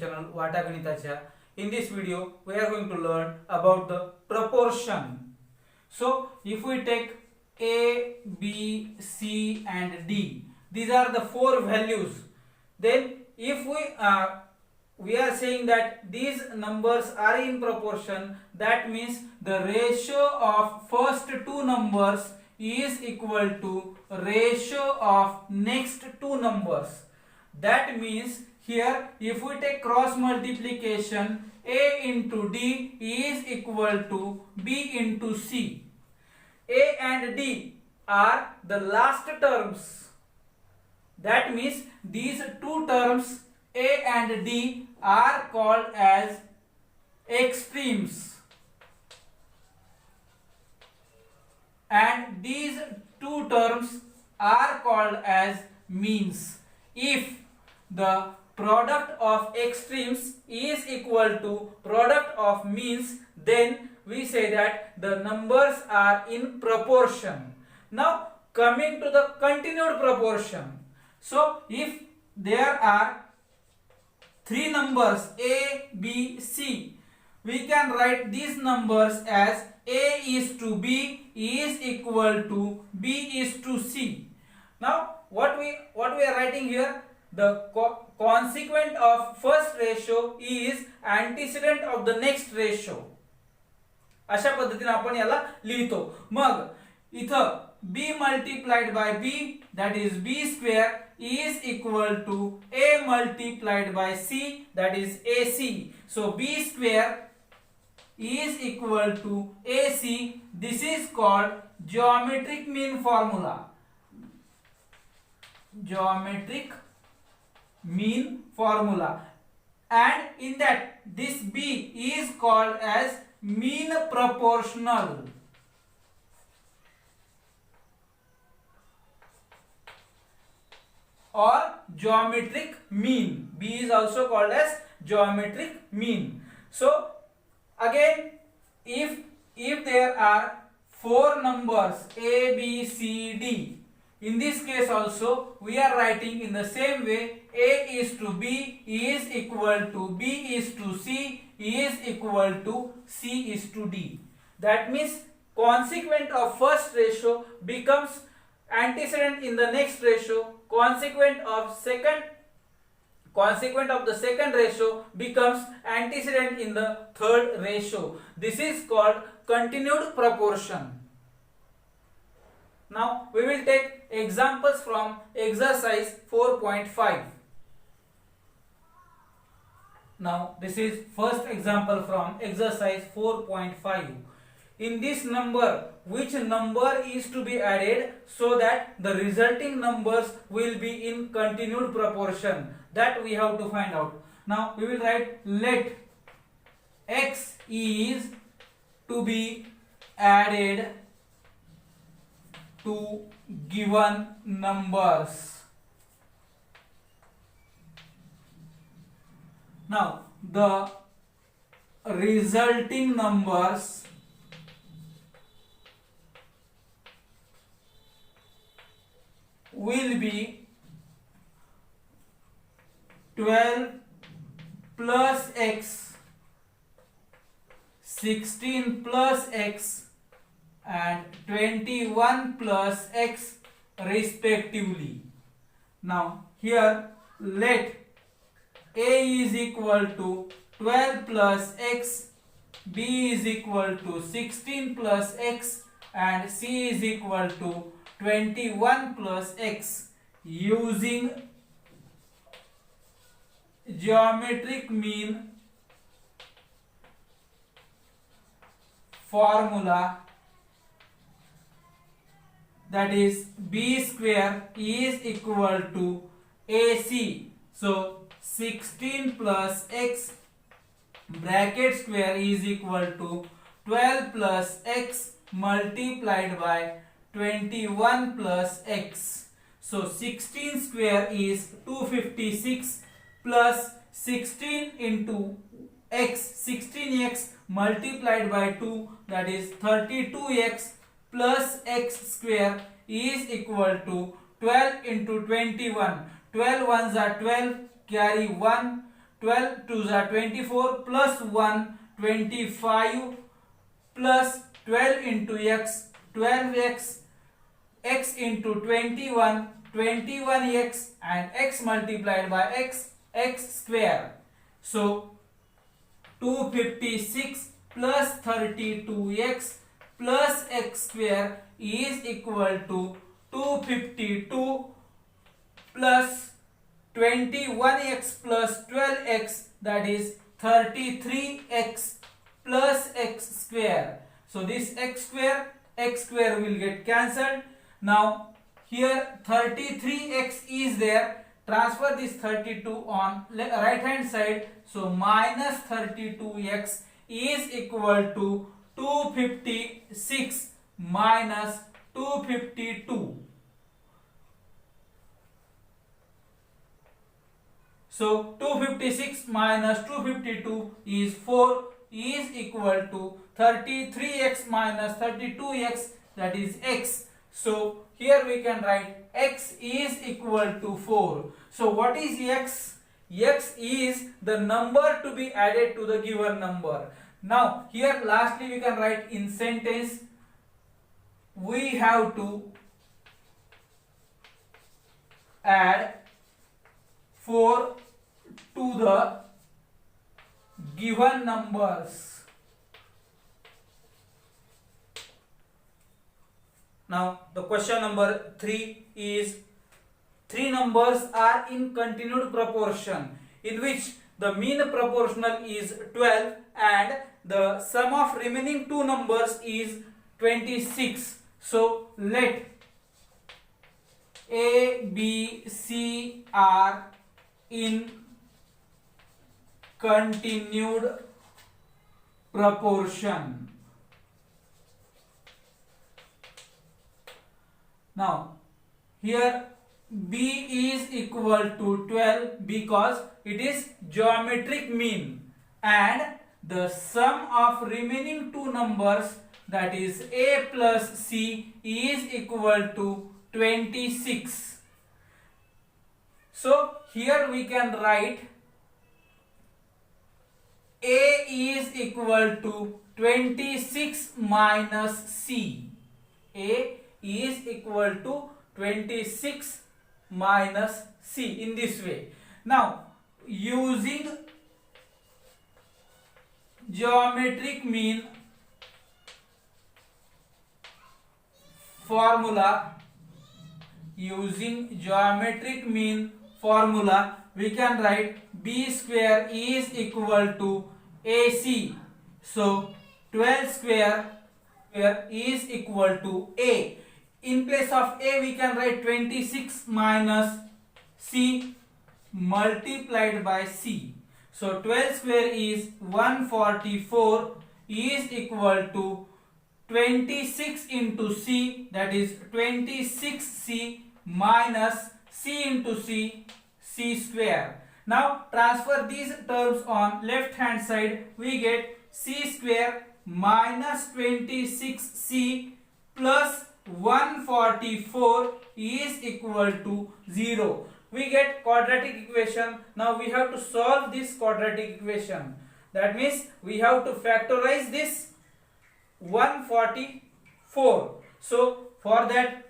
channel Vata Ganitacha. In this video, we are going to learn about the proportion. So, if we take A, B, C and D, these are the four values. Then, if we are saying that these numbers are in proportion, that means the ratio of first two numbers is equal to ratio of next two numbers. That means here if we take cross multiplication, A into D is equal to B into C. A and D are the last terms. That means these two terms A and D are called as extremes, and these two terms are called as means. If the product of extremes is equal to product of means, then we say that the numbers are in proportion. Now coming to the continued proportion. So if there are three numbers A, B, C, we can write these numbers as A is to B is equal to B is to C. Now what we are writing here, the consequent of first ratio is antecedent of the next ratio. अशा पद्धतीने आपण याला लिहितो. मग इथं B multiplied by B, that is B square, is equal to A multiplied by C, that is AC. So B square is equal to AC. This is called geometric mean formula. Geometric mean formula. And in that, this B is called as mean proportional. Or geometric mean. B is also called as geometric mean. So again, if there are four numbers A, B, C, D, in this case also we are writing in the same way. A is to B is equal to B is to C is equal to C is to D. That means consequent of first ratio becomes antecedent in the next ratio. Consequent of the second ratio becomes antecedent in the third ratio. This is called continued proportion. Now we will take examples from exercise 4.5. Now this is first example from exercise 4.5. In this number, which number is to be added so that the resulting numbers will be in continued proportion? That we have to find out. Now we will write, let x is to be added to given numbers. Now the resulting numbers will be 12 plus x, 16 plus x and 21 plus x respectively. Now here let A is equal to 12 plus x, B is equal to 16 plus x and C is equal to 21 plus x. Using geometric mean formula, that is B square is equal to AC. So 16 plus x bracket square is equal to 12 plus x multiplied by 21 plus x. So 16 square is 256 plus 16 into x, 16x multiplied by 2, that is 32x plus x square is equal to 12 into 21. 12 ones are 12, carry 1. 12 2 are 24 plus 1 25 plus 12 into x 12x x into 21 21x and x multiplied by x square. So 256 plus 32x plus x square is equal to 252 plus 21x plus 12x, that is 33x plus x square. So this x square will get cancelled. Now here 33x is there, transfer this 32 on right hand side, so minus 32x is equal to 256 minus 252. So 256 minus 252 is 4 is equal to 33x minus 32x, that is x. So here we can write x is equal to 4. So what is x? X is the number to be added to the given number. Now here lastly we can write in sentence, we have to add 4 to the given numbers. Now the question number 3 is, three numbers are in continued proportion in which the mean proportional is 12 and the sum of remaining two numbers is 26. So let A, B, C are in continued proportion. Now here B is equal to 12 because it is geometric mean, and the sum of remaining two numbers, that is A plus C, is equal to 26. So here we can write A is equal to 26 minus C. A is equal to 26 minus C in this way. Now using geometric mean formula, we can write B square is equal to AC. So 12 square is equal to A. In place of A we can write 26 minus C multiplied by C. So 12 square is 144 is equal to 26 into C, that is 26C minus C into C, C square. Now transfer these terms on left hand side, we get C square minus 26C plus 144 is equal to 0. We get quadratic equation. Now we have to solve this quadratic equation. That means we have to factorize this 144. So for that,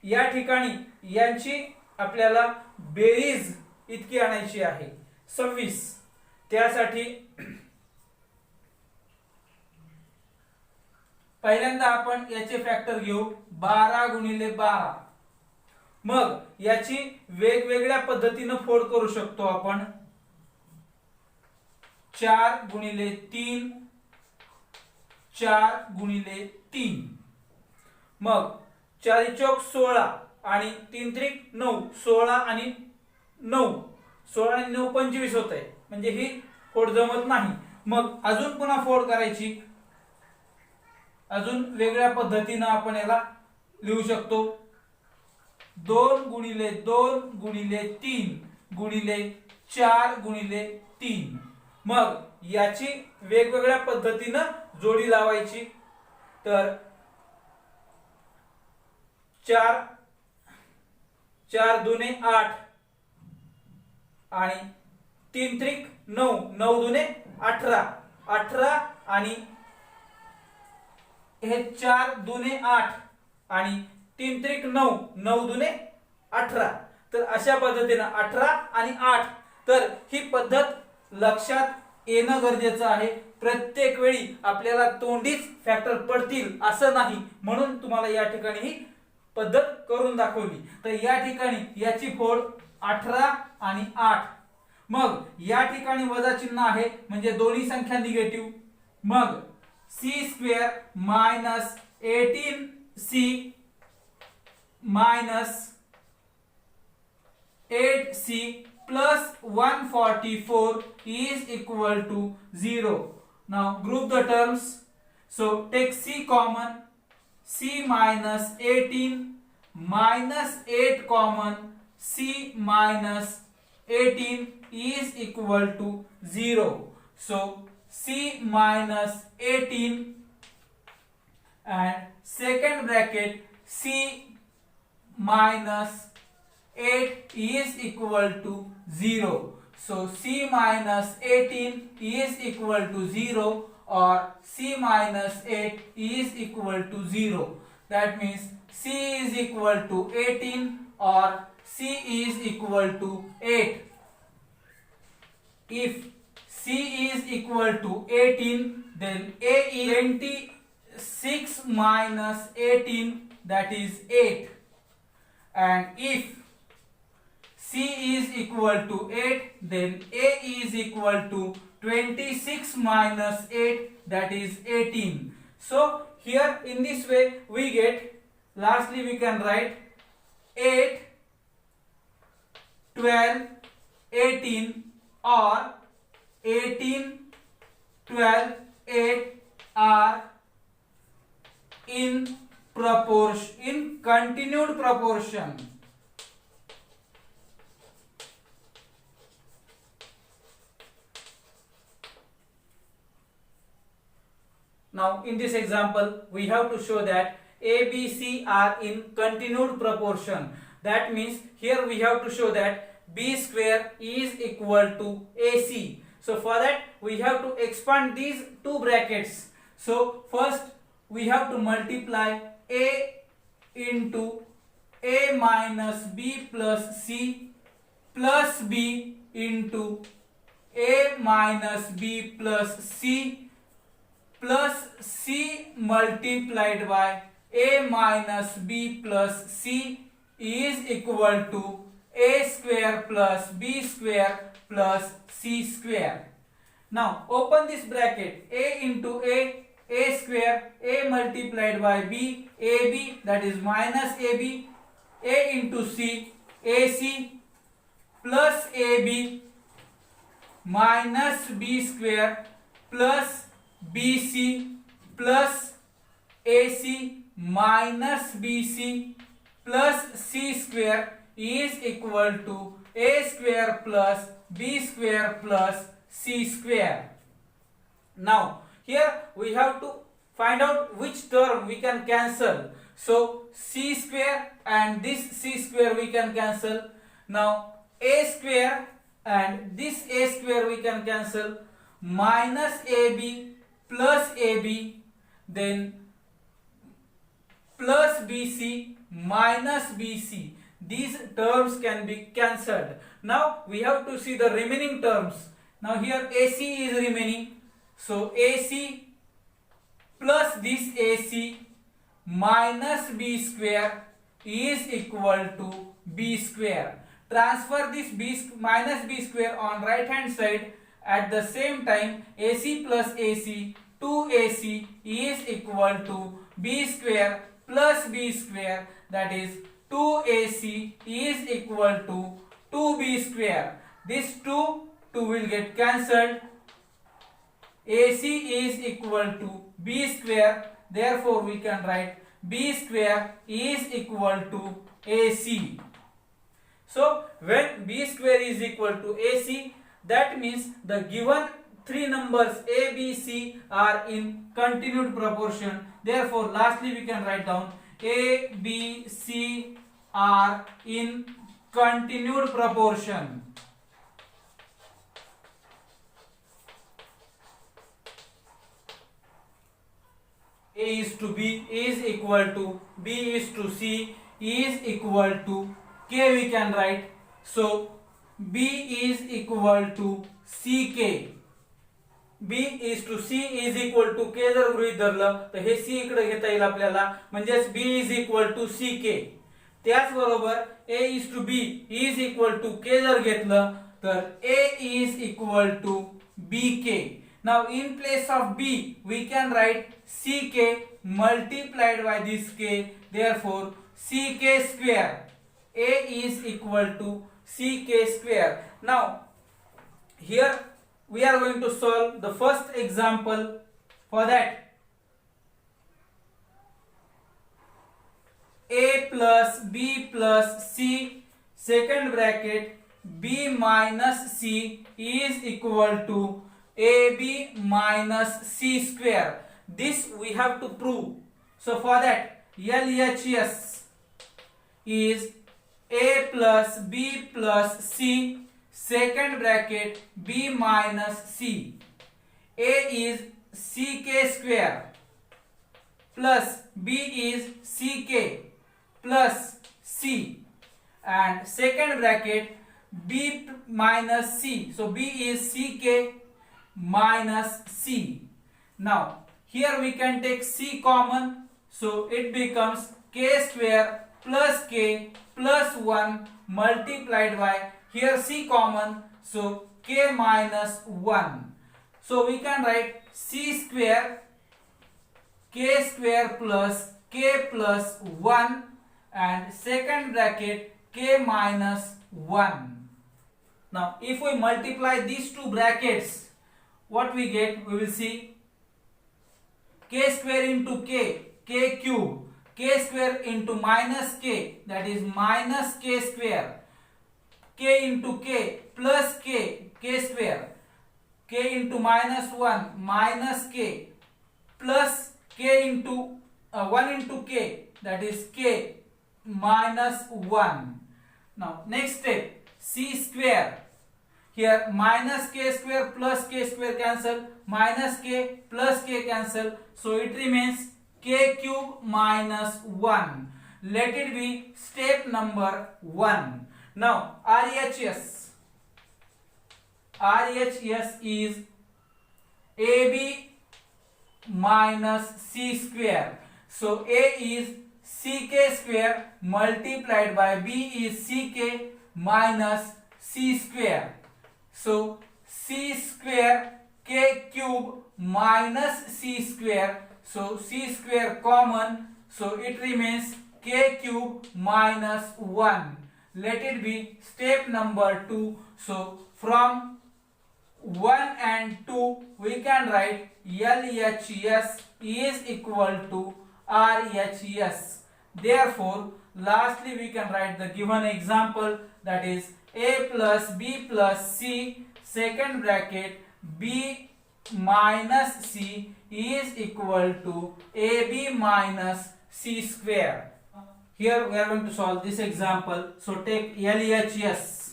या ठिकाणी यांची आपल्याला berries इतकी आणायची आहे 26. त्यासाठी पहिल्यांदा आपण याचे फॅक्टर घेऊ 12 गुणिले 12. मग याची वेगवेगळ्या पद्धतीने फोड करू शकतो आपण. 4 गुणिले 3, 4 गुणिले 3. मग 4 चौक 16 आणि 3 त्रिक 9, 16 आणि 9, 16 आणि 9 25 होत आहे, म्हणजे ही फोड जमत नाही. मग अजून पुन्हा फोड करायची, अजून वेगळ्या पद्धतीने आपण याला लिहू शकतो. 2 गुणिले 2 गुणिले 3 गुणिले 4 गुणिले 3. मग याची वेगवेगळ्या पद्धतीने जोडी लावायची. तर 4 4 दुने 8 आणि 3 त्रिक 9, 9 दुने 18, 18 आणि हे 4 दुने 8 आणि 3 त्रिक 9, 9 दुने 18. तर अशा पद्धतीने 18 आणि 8. तर ही पद्धत लक्षात येणं गरजेचं आहे. प्रत्येक वेळी आपल्याला तोंडीच फॅक्टर पडतील असं नाही, म्हणून तुम्हाला या ठिकाणी ही पद्धत करून दाखवली. तर या ठिकाणी याची फोड 18 आणि 8. मग या ठिकाणी वजा चिन्ह आहे म्हणजे दोन्ही संख्या negative. Mug c² minus 18c minus 8c plus 144 is equal to 0. Now group the terms. So take c common. C minus 18 minus 8 common. C minus 18 is equal to 0. So c minus 18 and second bracket c minus 8 is equal to 0. So c minus 18 is equal to 0 or c minus 8 is equal to 0. That means c is equal to 18 or c is equal to 8. If c is equal to 18, then a is 26 minus 18, that is 8. And if c is equal to 8, then a is equal to 26 minus 8, that is 18. So here in this way we get, lastly we can write 8, 12, 18 or 18, 12, 8 are in continued proportion. Now in this example we have to show that a, b, c are in continued proportion. That means here we have to show that b square is equal to ac. So for that we have to expand these two brackets. So first we have to multiply a into a minus b plus c plus b into a minus b plus c plus c multiplied by a minus b plus c is equal to a square plus b square plus c square. Now open this bracket, a into a square, a multiplied by b, ab, that is minus ab, a into c, ac plus ab minus b square plus bc plus ac minus bc plus c square is equal to a square plus b square plus c square. Now here we have to find out which term we can cancel. So c square and this c square we can cancel. Now a square and this a square we can cancel. Minus ab plus ab, then plus bc minus bc. These terms can be cancelled. Now we have to see the remaining terms. Now here ac is remaining. So ac plus this ac minus b square is equal to b square. Transfer this minus b square on right hand side. At the same time ac plus ac, 2ac is equal to b square plus b square, that is 2ac is equal to 2b square. This 2 will get cancelled. ac is equal to b square, therefore we can write b square is equal to ac. So when b square is equal to ac, that means the given three numbers a, b, c are in continued proportion. Therefore lastly we can write down a, b, c are in continued proportion. A is to B is equal to B is to C is equal to K we can write. So B is equal to CK. B is to C is equal to K जर गृहीत धरलं तर हे C इकडे घेता येईल आपल्याला, म्हणजेच B is equal to CK. त्याचबरोबर A is to B is equal to K जर घेतलं तर A is equal to BK. Now in place of B we can write CK multiplied by this K, therefore CK square. A is equal to CK square. Now here we are going to solve the first example. For that, A plus B plus C second bracket B minus C is equal to AB minus C square. This we have to prove. So for that, LHS is A plus B plus C second bracket B minus C. A is CK square plus B is CK plus C, and second bracket B minus C. So B is CK minus C. Now here we can take C common, so it becomes K square plus K plus 1 multiplied by, here C common, so K minus 1. So we can write C square K square plus K plus 1 and second bracket K minus 1. Now if we multiply these two brackets, what we get, we will see K square into K cube, K square into minus K, that is minus K square, K into K plus K square, K into minus 1 minus K plus K into 1 into K, that is K minus 1. Now next step, C square. Here minus K square plus K square cancel, minus K plus K cancel, so it remains K cube minus 1. Let it be step number 1. Now RHS is AB minus C square. So A is CK square multiplied by B is CK minus C square. So C square K cube minus C square, so C square common, so it remains K cube minus 1. Let it be step number 2. So from 1 and 2 we can write LHS is equal to RHS. Therefore lastly we can write the given example, that is A plus B plus C second bracket B minus C is equal to AB minus C square. Here we are going to solve this example. So take LHS,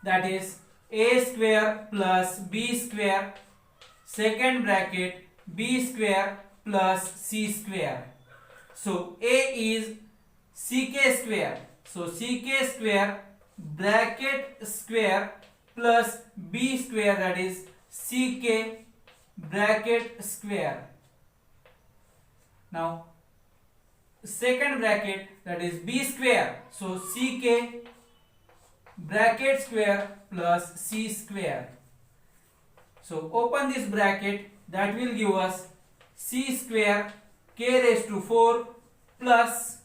that is A square plus B square second bracket B square plus C square. So A is CK square, so CK square bracket square plus B square, that is CK bracket square. Now second bracket, that is B square, so CK bracket square plus C square. So open this bracket, that will give us C square K raised to 4 plus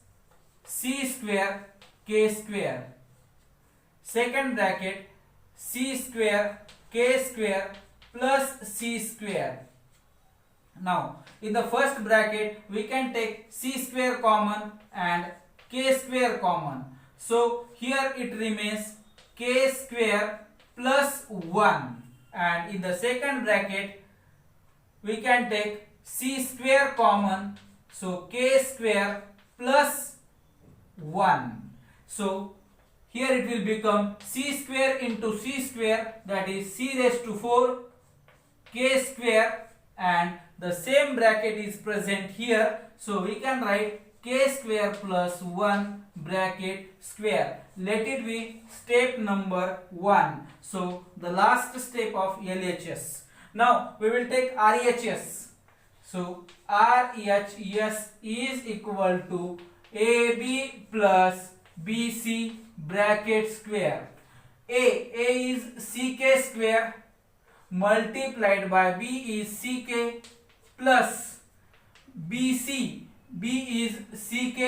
C square K square. Second bracket, C square K square plus C square. Now in the first bracket we can take C square common and K square common. So here it remains K square plus 1, and in the second bracket we can take C square common, so K square plus 1. So here it will become C square into C square, that is C raised to 4 K square, and the same bracket is present here, so we can write k square plus 1 bracket square. Let it be step number 1. So the last step of LHS. Now we will take RHS. So RHS is equal to AB plus BC bracket square. A is CK square multiplied by B is CK plus BC. B is CK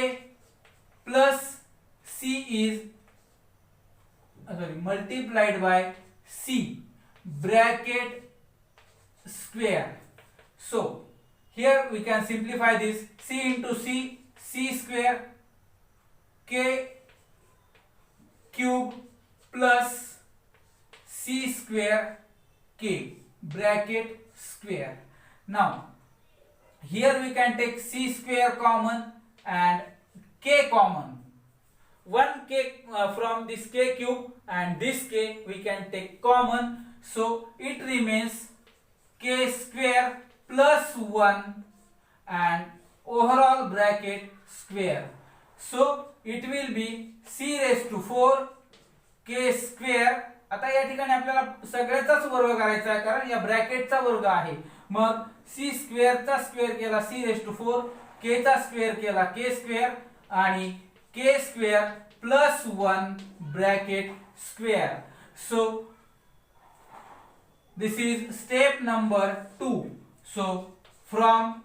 plus C is multiplied by C bracket square. So here we can simplify this. C into C, C square, K cube plus C square K bracket square. Now here we can take C square common and K common. One K from this K cube and this K we can take common. So it remains K square plus 1 and overall bracket square. So it will be C raised to 4 K square. आता या ठिकाणी आपल्याला सगळ्याचाच वर्ग करायचा आहे कारण या ब्रॅकेटचा वर्ग आहे. मग C स्क्वेअरचा स्क्वेअर केला C रेज टू 4, K चा स्क्वेअर केला K स्क्वेअर आणि K square plus 1 bracket square. So this is step number 2. So from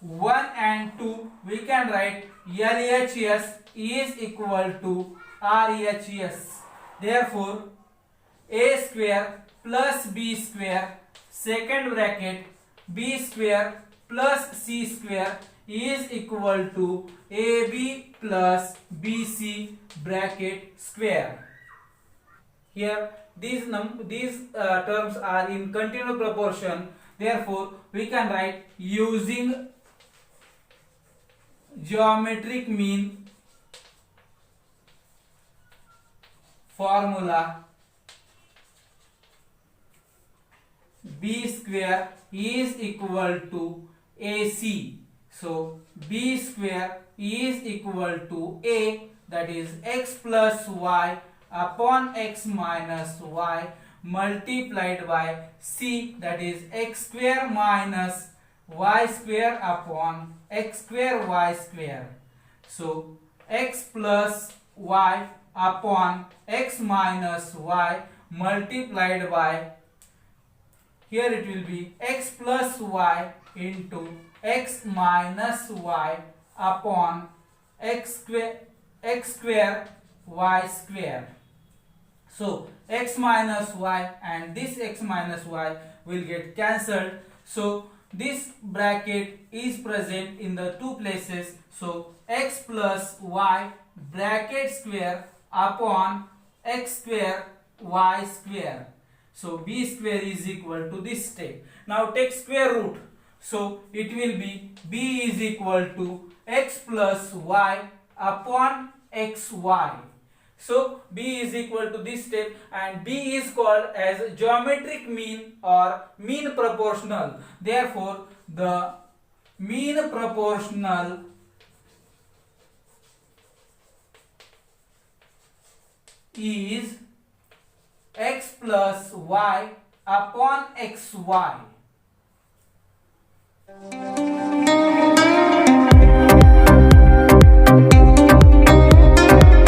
1 and 2 we can write LHS is equal to RHS. Therefore A square plus B square second bracket B square plus C square is equal to AB plus BC bracket square. Here these terms are in continuous proportion. Therefore we can write using geometric mean formula B square is equal to AC. So B square is equal to A, that is x plus y upon x minus y multiplied by C, that is x square minus y square upon x square y square. So x plus y upon x minus y multiplied by, here it will be x plus y into x minus y upon x square y square. So x minus y and this x minus y will get cancelled. So this bracket is present in the two places. So x plus y bracket square upon x square y square. So b square is equal to this step. Now take square root. So it will be b is equal to x plus y upon xy. So b is equal to this step and b is called as geometric mean or mean proportional. Therefore the mean proportional is x plus y upon xy.